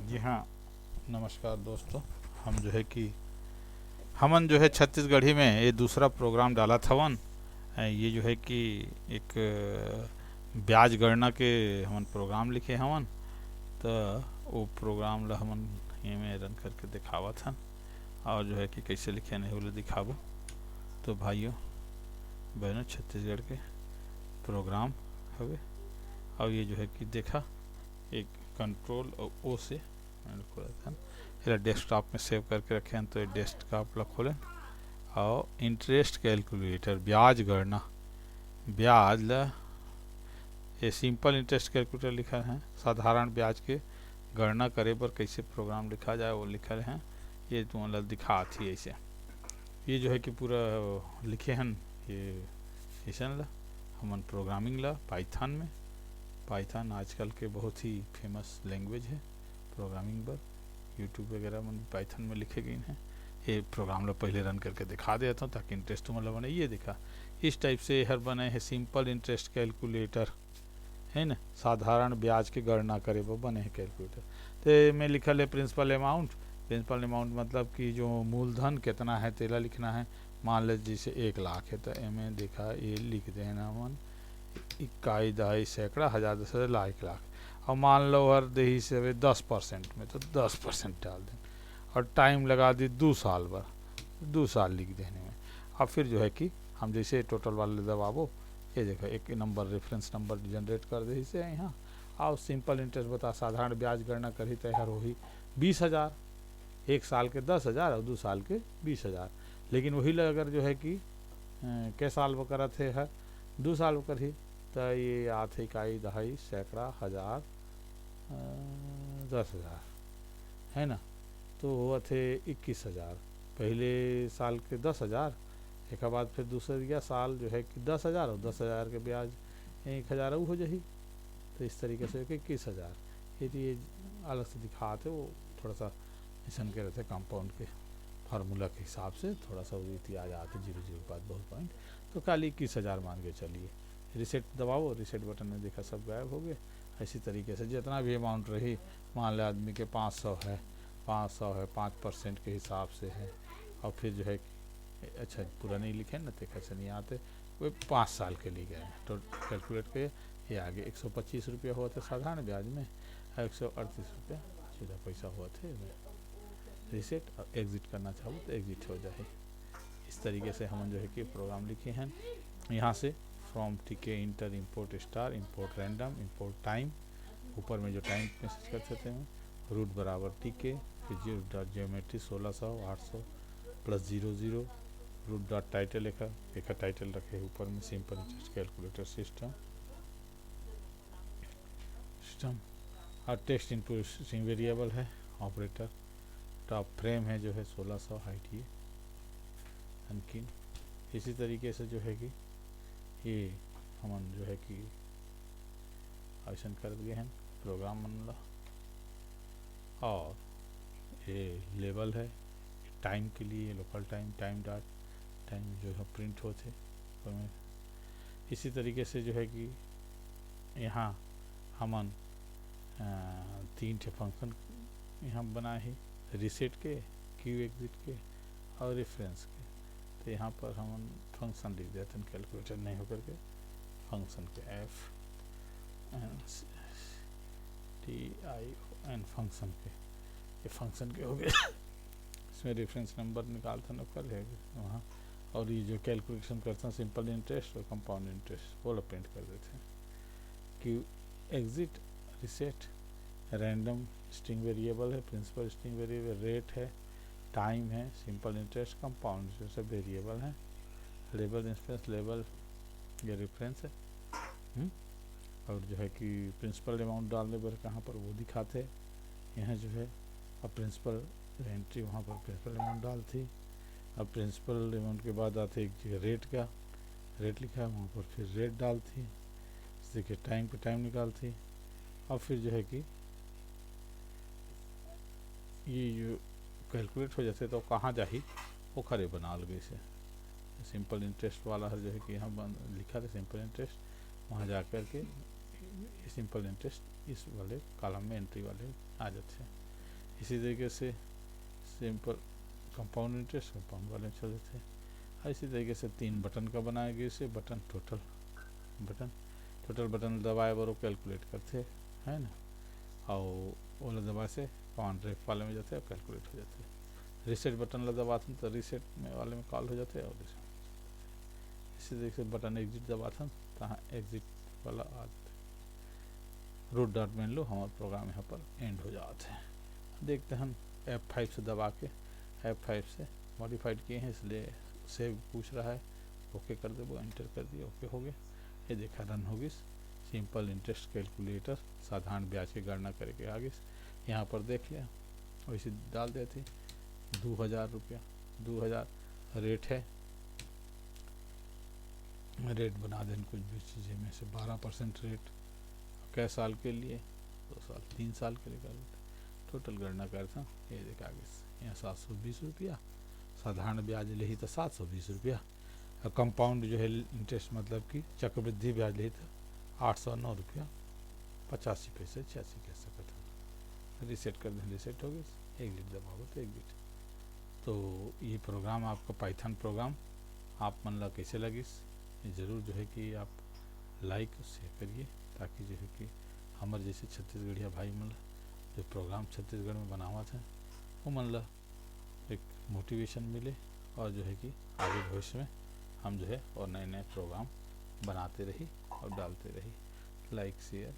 जी हाँ, नमस्कार दोस्तों। हम जो है कि हमन जो है छत्तीसगढ़ी में ये दूसरा प्रोग्राम डाला था वन। ये जो है कि एक ब्याज गणना के हमन प्रोग्राम लिखे हवन। तो वो प्रोग्राम ला हमन ये में रन करके दिखावत हन और जो है कि कैसे लिखे नहीं बोले दिखाबो। तो भाइयों बहनों, छत्तीसगढ़ के प्रोग्राम हवे और ये जो है कि देखा एक कंट्रोल और ओ से ये डेस्कटॉप में सेव करके रखे हैं। तो ये डेस्कटॉप ला खोलें और इंटरेस्ट कैलकुलेटर ब्याज गणना ब्याज ला ये सिंपल इंटरेस्ट कैलकुलेटर लिखा है। साधारण ब्याज के गणना करे पर कैसे प्रोग्राम लिखा जाए वो लिखल है। ये तुमला दिखा थी ऐसे। ये जो है कि पूरा लिखे हैं ये सेशन ला हमन प्रोग्रामिंग ला पाइथन में। पाइथन आजकल के बहुत ही फेमस लैंग्वेज है प्रोग्रामिंग पर। यूट्यूब वगैरह में पाइथन में लिखे गए हैं। ये प्रोग्राम ला पहले रन करके दिखा देता हूँ ताकि इंटरेस्ट मतलब बने। ये दिखा इस टाइप से हर बने है सिंपल इंटरेस्ट कैलकुलेटर है ना। साधारण ब्याज की गणना करे वो बने है कैलकुलेटर। तो में लिखल है प्रिंसिपल अमाउंट। प्रिंसिपल अमाउंट मतलब कि जो मूलधन कितना है तेला लिखना है। मान ले जैसे 1 लाख है तो एमें देखा ये लिख देना मन इक्काई दहाई सैकड़ा हजार 10,000 1 लाख। और मान लो हर दही से 10% में तो 10% डाल दें और टाइम लगा दी 2 साल भर 2 साल लिख देने में। अब फिर जो है कि हम जैसे टोटल वाले दबावो ये देखो एक नंबर रेफरेंस नंबर जनरेट कर दे इसे यहाँ। और सिंपल इंटरेस्ट बता साधारण ब्याज गणना करी तो यार वही 20,000। 1 साल के 10,000 और 2 साल के 20,000। लेकिन वही अगर जो है कि कै साल वो करा थे है 2 साल वो करी तो ये आते इकाई दहाई सैकड़ा हजार 10,000 है ना। तो हुआ थे 21,000। पहले साल के 10,000 एक बाद फिर दूसरा साल जो है कि 10,000 और 10,000 के ब्याज 1,000 हो जाही। तो इस तरीके से 21,000 ये अलग से दिखाते वो थोड़ा सा ऐसा के रहते कंपाउंड के फार्मूला के हिसाब से थोड़ा सा रीति आ जाते 0 0 के बाद बहुत पॉइंट। तो खाली 21,000 मान के चलिए। रिसेट दबाओ, रिसेट बटन में देखा सब गायब हो गए। इसी तरीके से जितना भी अमाउंट रही मान ले आदमी के 500 है 500 है 5% के हिसाब से है। और फिर जो है अच्छा पूरा नहीं लिखे ना देखा से नहीं आते वो 5 साल के लिए गए तो कैलकुलेट के ये आगे 125 रुपया हुआ था साधारण ब्याज में 138 रुपया सीधा पैसा हुआ थे। रिसेट और एग्ज़िट करना चाहो तो एग्ज़िट हो जाए। इस तरीके से हम जो है कि प्रोग्राम लिखे हैं यहाँ से फ्रॉम टीके inter import star import random import time. ऊपर में जो टाइम मैसेज कर सकते हैं रूट बराबर टीके फिर zero dot geometry 1600 800 plus 00 root dot title एक टाइटल रखे ऊपर में simple interest calculator system system और टेक्स्ट इनपुट स्ट्रिंग वेरिएबल है ऑपरेटर। टॉप फ्रेम है जो है 1600 हाइट ये अनकिन। इसी तरीके से जो है कि ये हम जो है कि ऐसा कर दिए हैं प्रोग्राम बनला। और ये लेवल है टाइम के लिए local time time dot time जो है प्रिंट होते। इसी तरीके से जो है कि यहाँ हमन 3 ठे फंक्शन यहाँ बनाए हैं रिसेट के क्यू एग्जिट के और रेफरेंस के। तो यहाँ पर हम फंक्शन लिख देते हैं कैलकुलेटर नहीं होकर के फंक्शन के F N T I O N function के ये फंक्शन के हो गए। इसमें रेफरेंस नंबर निकालते हैं कर है वहाँ। और ये जो कैलकुलेशन करते हैं सिंपल इंटरेस्ट और कंपाउंड इंटरेस्ट वो प्रिंट कर देते हैं। Q exit reset random string variable है प्रिंसिपल स्ट्रिंग वेरिएबल रेट है टाइम है सिंपल इंटरेस्ट कंपाउंड इंटरेस्ट सब वेरिएबल हैं। लेबल इंस्पेंस लेबल ये रेफरेंस है। और जो है कि प्रिंसिपल अमाउंट डालने पर कहाँ पर वो दिखाते हैं यहाँ जो है। अब प्रिंसिपल एंट्री वहाँ पर प्रिंसिपल अमाउंट डालती। अब प्रिंसिपल अमाउंट के बाद आते एक जगह रेट का रेट लिखा है वहाँ पर फिर रेट डालती। देखिए टाइम पे टाइम निकालती। अब फिर जो है कि ये जो कैलकुलेट हो जाते तो कहाँ जाही वो खरे बना लगे इसे। सिंपल इंटरेस्ट वाला है जो है कि यहाँ लिखा था सिंपल इंटरेस्ट वहाँ जा कर के सिंपल इंटरेस्ट इस वाले कॉलम में एंट्री वाले आ जाते हैं। इसी तरीके से सिंपल कंपाउंड इंटरेस्ट कंपाउंड वाले में चल देते हैं। इसी तरीके से 3 बटन का बनाया गया, इसे बटन टोटल बटन दबाए वो कैलकुलेट करते है ना, और ओला दबा से कमांड रेफ वाले में जाते हैं और कैलकुलेट हो जाते हैं। रीसेट बटन ला दबाते तो रीसेट में वाले में कॉल हो जाते हैं। और इसी तरीके से बटन एग्जिट दबाते तो एग्जिट वाला आते रूट डॉट मेन लो हमारा प्रोग्राम यहाँ पर एंड हो जाते हैं। देखते हैं F5 से दबा के F5 से मॉडिफाइड किए हैं, इसलिए सेव पूछ रहा है, ओके कर दे, वो एंटर कर दिया, ओके हो गया। ये देखा रन होगी। सिंपल इंटरेस्ट कैलकुलेटर साधारण ब्याज की गणना करके आगे यहाँ पर देख लिया, वैसे डाल देते 2000 रुपया, 2000 रेट है, रेट बना दें कुछ भी चीज़ें में से 12% रेट। कै साल के लिए? 2 साल, 3 साल के लिए कर देते। टोटल गणना करता ये देखा आगे यहाँ 720 रुपया, साधारण ब्याज ले ही तो 720 रुपया, और कंपाउंड जो है इंटरेस्ट मतलब कि चक्रवृद्धि ब्याज ले तो 809 रुपया 85 पैसे 86 कह सकते हैं। रीसेट कर दें, रीसेट हो गई, एग्जिट दबाओ तो एग्जिट। तो ये प्रोग्राम आपका पाइथन प्रोग्राम आप मन ला कैसे लगिस, ज़रूर जो है कि आप लाइक शेयर करिए, ताकि जो है कि हमारे जैसे छत्तीसगढ़िया भाई मन ला जो प्रोग्राम छत्तीसगढ़ में बनावा था वो मन ला एक मोटिवेशन मिले, और जो है कि आगे भविष्य में हम जो है और नए नए प्रोग्राम बनाते रही और डालते रही। Like share